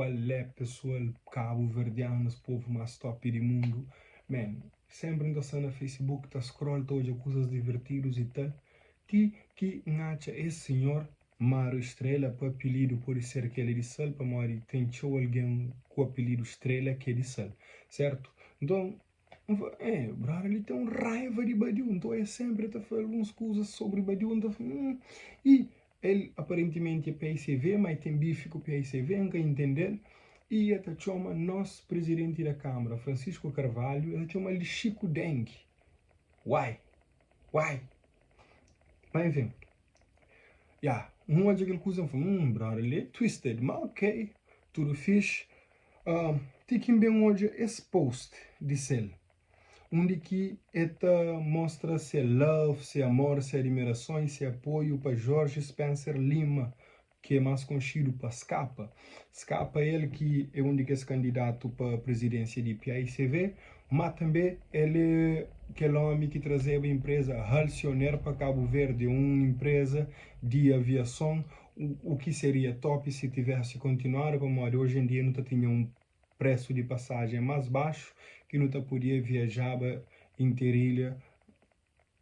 qual é pessoal cabo-verdianas, povo mais top do mundo. Man, sempre ainda está no Facebook, está scroll hoje coisas divertidas e tal. Que acha esse senhor Mário Estrela, para apelido pode ser que ele é de Sal, para Mário tem alguém com apelido Estrela que é de Sal, certo? Então, brother, ele tem raiva de Badiou, então é sempre tá falando algumas coisas sobre Badiou, então, e ele aparentemente é PICV, mas tem bife com o PICV, nunca entender. E até chama nosso presidente da Câmara, Francisco Carvalho, ele chama ele Chico Dengue. Why? Why? Mas enfim, uma de aquelas coisas foi, brother, ele é twisted, mas ok, tudo fixe. Tem que bem hoje esse post de Cell, onde que esta mostra se love, se amor, se admiração, se apoio para Jorge Spencer Lima, que é mais conhecido para Scapa. Scapa é ele que é um dos candidatos para a presidência de PICV, mas também ele é aquele homem que trazia a empresa Halcyoner para Cabo Verde, uma empresa de aviação, o que seria top se tivesse continuado, como hoje em dia não tinha um preço de passagem mais baixo, que não podia viajar interilha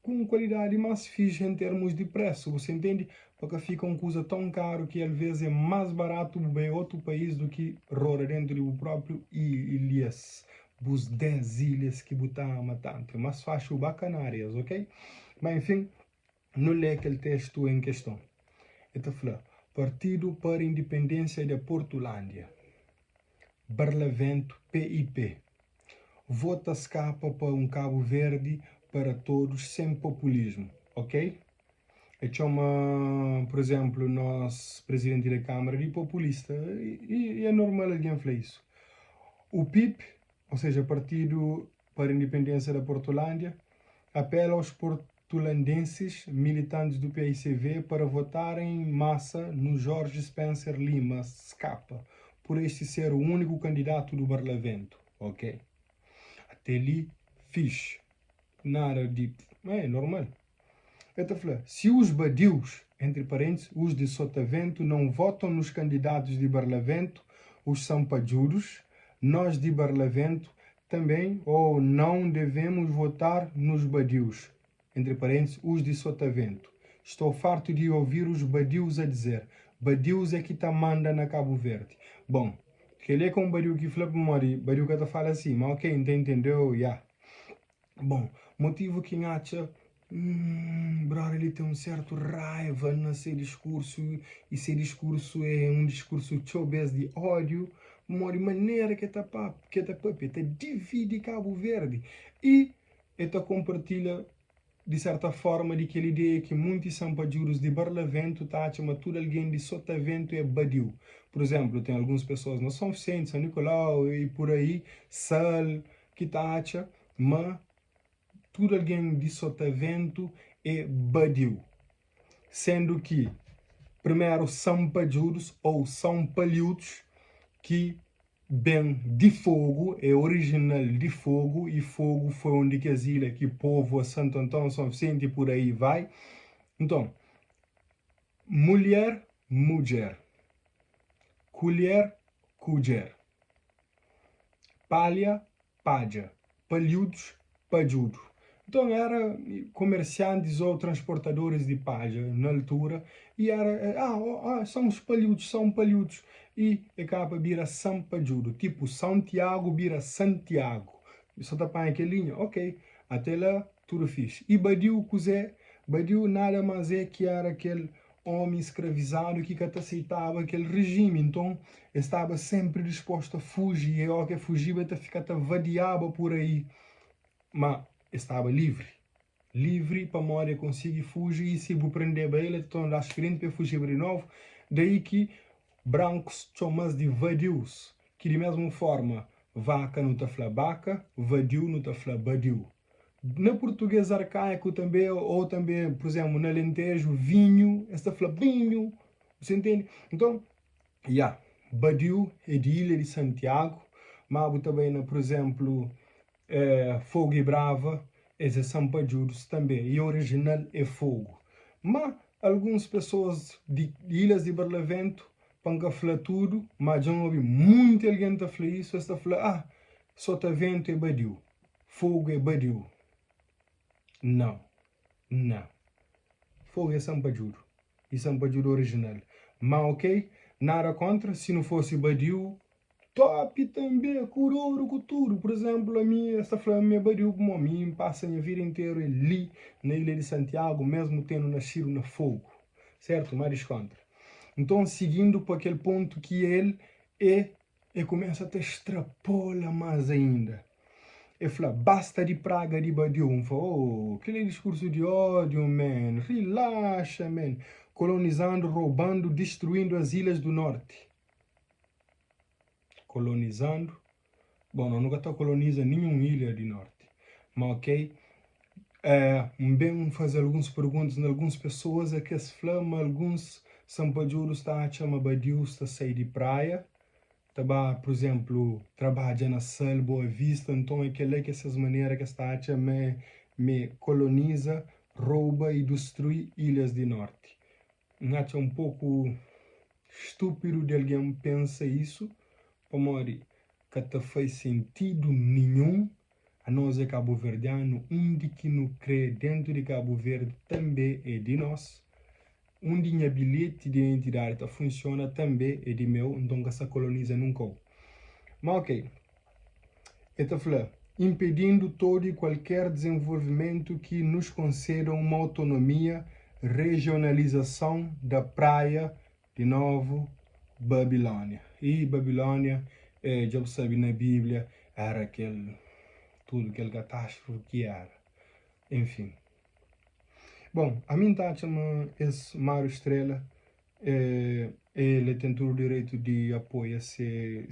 com qualidade mais fixe em termos de preço, você entende? Porque fica uma coisa tão caro que às vezes é mais barato em outro país do que rora dentro do próprio ilhas, os 10 ilhas que botam tanto, é mais fácil bacanárias, ok? Mas enfim, não lê aquele texto em questão. Então, Partido para a Independência da Portulândia, Barlavento, PIP, vota escapa para um Cabo Verde para todos, sem populismo, ok? É uma, por exemplo, nós, presidente da Câmara, de populista, e é normal alguém falar isso. O PIP, ou seja, Partido para a Independência da Portulândia, apela aos portulandenses militantes do PICV para votarem em massa no Jorge Spencer Lima, Scapa, por este ser o único candidato do Barlavento, ok? Até ali, fixe. Nada de... é normal. Eu falando, se os badius, entre parênteses, os de Sotavento, não votam nos candidatos de Barlavento, os sampajuros, nós de Barlavento também, ou não devemos votar nos badius, entre parênteses, os de Sotavento. Estou farto de ouvir os badius a dizer, badius é que tá manda na Cabo Verde. Bom, que ele é com o badiu que fala para o badiu que fala assim, mas ok, entendeu? Bom, motivo que acha, brother, ele tem um certo raiva nesse discurso, e esse discurso é um discurso chobes de ódio, uma maneira que está divide Cabo Verde, e esta compartilha de certa forma de aquela ideia que muitos sampajuros de Barlavento acham que tudo alguém de Sotavento é badiu. Por exemplo, tem algumas pessoas na São Vicente, São Nicolau e por aí, Sal, que acham, mas tudo alguém de Sotavento é badiu. Sendo que, primeiro, são pajudos ou são palhudos que bem de fogo, é original de fogo, e fogo foi onde que as ilhas, que povo, Santo Antônio, São Vicente e por aí vai. Então, mulher, mulher. Colher, colher. Palha, palha. Palhudos, palhudo. Então era comerciantes ou transportadores de palha na altura, e era, são os palhudos, são palhudos, e acaba vira São Palhudo, tipo Santiago vira Santiago. Só tá aquela linha, ok, até lá tudo fixe. E Badiu, Badiu nada mais é que era aquele homem escravizado que aceitava aquele regime, então estava sempre disposto a fugir, e que fugia até ficar vadiava por aí, mas estava livre. Livre para morrer, conseguir fugir, e se vou prender ele, então dá frente para fugir de novo. Daí que brancos chamam de vadius, que de mesma forma vaca não está fala vaca, vadiu não está fala badiu. Na português arcaico também, ou também, por exemplo, no Alentejo, vinho, esta fala vinho, você entende? Então, badiu é de Ilha de Santiago, mas também, por exemplo, Fogo e Brava, esses são pajudos também, e o original é Fogo. Mas algumas pessoas de ilhas de Barlavento Panca fala tudo, mas já ouvi muita gente a falar isso, esta fala, só tá vento é badiu, fogo é badiu. Não, não. Fogo é sampajuro. E sampajuro original. Mas ok, nada contra, se não fosse badiu, top também, curoro, culturo. Por exemplo, a minha, esta flama é badiu como a mim, passa a minha vida inteira ali, na Ilha de Santiago, mesmo tendo nascido na fogo. Certo? Mas contra. Então, seguindo para aquele ponto que ele começa a te extrapola mais ainda. Ele fala, basta de praga de badium. Aquele discurso de ódio, man. Relaxa, man. Colonizando, roubando, destruindo as ilhas do norte. Colonizando. Bom, eu nunca estou colonizando nenhuma ilha do norte. Mas ok. Bem fazer algumas perguntas em algumas pessoas. É que as flamas, alguns sampajuros estão a chamar badium, está a sair de praia. Por exemplo, trabalha na Sal, Boa Vista, então é que essas maneiras que esta acha me coloniza, rouba e destrói ilhas do norte. Acho um pouco estúpido de alguém pensar isso, para morrer, que não faz sentido nenhum. A nós é cabo-verdiano, onde que não crê dentro de Cabo Verde também é de nós. Onde minha bilhete de identidade funciona também é de meu, então essa coloniza nunca. Mas ok, então falando, impedindo todo e qualquer desenvolvimento que nos conceda uma autonomia, regionalização da praia, de novo, Babilônia. E Babilônia, já sabe na Bíblia, era tudo aquele catástrofe que era. Enfim. Bom, a mim está chamando esse Mário Estrela, ele tem todo o direito de apoiar ser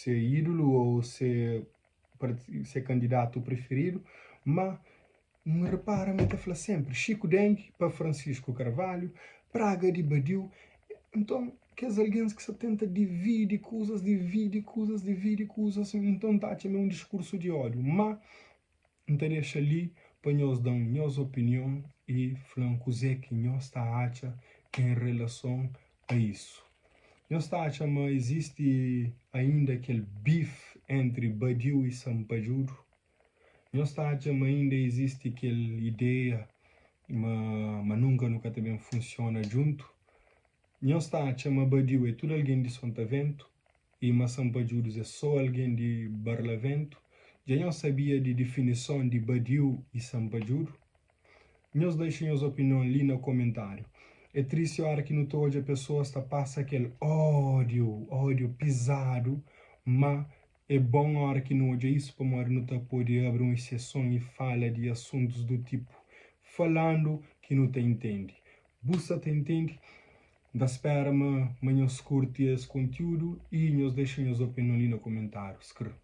ídolo ou ser candidato preferido, mas me repara, me fala sempre, Chico Dengue para Francisco Carvalho, Praga de Badiu, então, que as alguém que se tenta dividir coisas, então está também um discurso de ódio, mas então deixa ali para nós dar nossa opinião e falar o que nós está acha em relação a isso. Nós está acha, mas existe ainda aquele bife entre Badiu e Sampajuro. Nós está acha, mas ainda existe aquela ideia, mas nunca também funciona junto. Nós está acha, mas Badiu é tudo alguém de Sontavento e mas Sampajuro é só alguém de Barlavento. Já não sabia de definição de Badiu e Sampajuro? Nós deixemos a opinião ali no comentário. É triste a hora que no todo a pessoa está passa aquele ódio pesado, mas é bom a hora que não odia isso para não tá poder abrir uma exceção e fala de assuntos do tipo falando que não te entende. Busta te entende? Da espera, mas curte esse conteúdo e nos deixem as opiniões ali no comentário. Escreve.